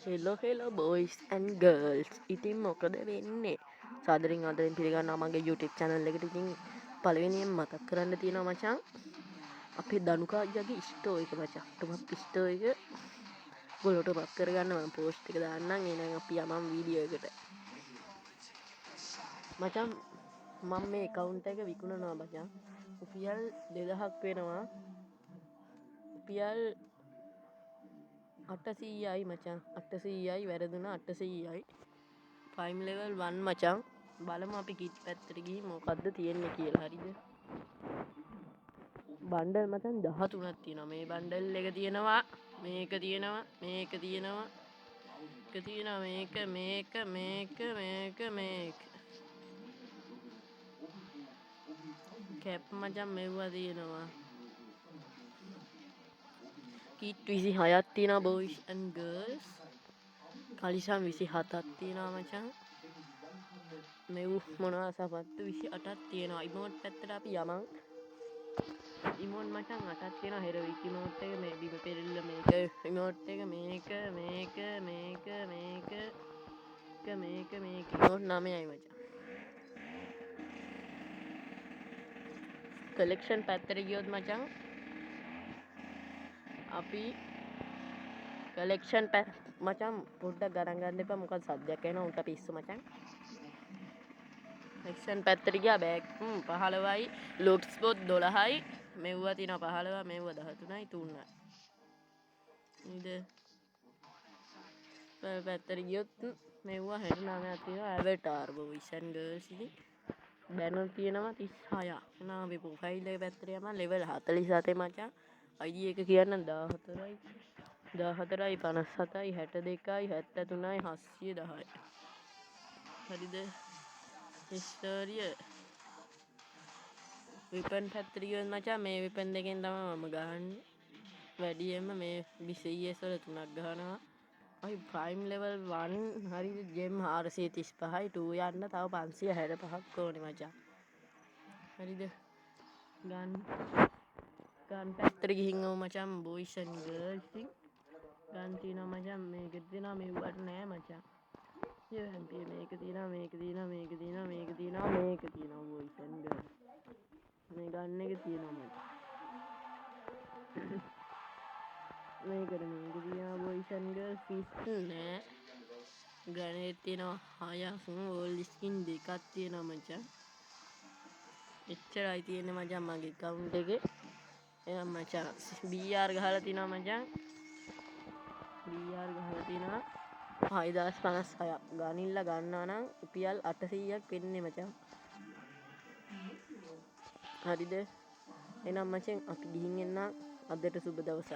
hello boys and girls. ඉතින් මොකද වෙන්නේ? සාදරයෙන් ආදරයෙන් පිළිගන්නවා මගේ YouTube channel එකට. ඉතින් පළවෙනියෙන් මතක් කරන්න තියෙනවා මචං. අපේ දනුකා අයියාගේ ස්ටෝ එක මචං. ටොප් ස්ටෝ එක ගොල්ලෝ ටොප් කරගන්න මම post එක දාන්නම්. එහෙනම් අපි යමම් වීඩියෝ එකට. මචං මම මේ account එක විකුණනවා මචං. රුපියල් 2000ක් වෙනවා. රුපියල් 800යි මචං 800යි වැරදුනා 800යි ෆයිම් ලෙවල් 1 මචං බලමු අපි කිට් පැත්තට ගිහින් මොකද්ද තියෙන්නේ කියලා හරිද බණ්ඩල් මචං 13ක් තියෙනවා මේ බණ්ඩල් එක තියෙනවා මේක තියෙනවා මේක තියෙනවා එක තියෙනවා මේක කැප් මචං මෙව්වා තියෙනවා කිට් 26ක් තියෙනවා boys and girls කලිසම් 27ක් තියෙනවා මචං මෙව් මොනවා සපත්තු 28ක් තියෙනවා ඉමෝට් පැත්තට අපි යමන් ඉමෝට් මචං 8ක් තියෙනවා හෙරොයික් ඉමෝට් එක මේ බිම පෙරilla මේක ඉමෝට් එක මේක ඉමෝට් 9යි මචං කලෙක්ෂන් පැත්තට ගියොත් මචං අපි කලෙක්ෂන් මචං පොඩ්ඩක් ගණන් ගන්න එපා මොකද සද්දයක් එනවා උන්ට පිස්සු මචං කලෙක්ෂන් පැත්තට ගියා බෑග් 15යි ලොට් ස්පොට් 12යි මෙව්වා තියෙනවා 15 මෙව්වා 13යි 3යි නේද පැත්තට ගියොත් මෙව්වා 69ක් තියෙනවා ඇවටාර් boys and girls ඉතින් බැනර් තියෙනවා 36ක් එහෙනම් අපි ප්‍රොෆයිල් එක පැත්තට යමු ලෙවල් 47 මචං ID එක කියන්න 14යි 57යි 62යි 73යි 710යි හරිද හිස්ටෝරිය විපන් පැත්තට ගියොත් මචං මේ විපන් දෙකෙන් තමයි මම ගහන්නේ වැඩියෙන්ම මේ BCS වල 3ක් ගහනවා අපි ප්‍රයිම් ලෙවල් 1 හරිද ජෙම් 435යි 2 යන්න තව 565ක් ඕනේ මචං හරිද ගන් පැත්තට ගිහින් ආව මචං boys and girls ගන් තියෙනවා මචං මේකෙත් තියෙනවා මෙව්වට නෑ මචං මේක තියෙනවා boys and girls මේ ගන්න එක තියෙනවා මචං මේක තියෙනවා boys and girls පිස්තල් නෑ ග්‍රනේඩ් තියෙනවා 6ක් වෝල් ස්කින් 2ක් තියෙනවා මචං එච්චරයි තියෙන්නේ මචං මගේ account එකේ එහෙනම් මචං BR ගහලා තිනවා මචං BR ගහලා තිනවා 6056ක් ගනින්න ගන්නවා නම් රුපියල් 800ක් වෙන්නේ මචං හරිද එහෙනම් මචං අපි ගිහින් එන්නම් අදට සුබ දවසක්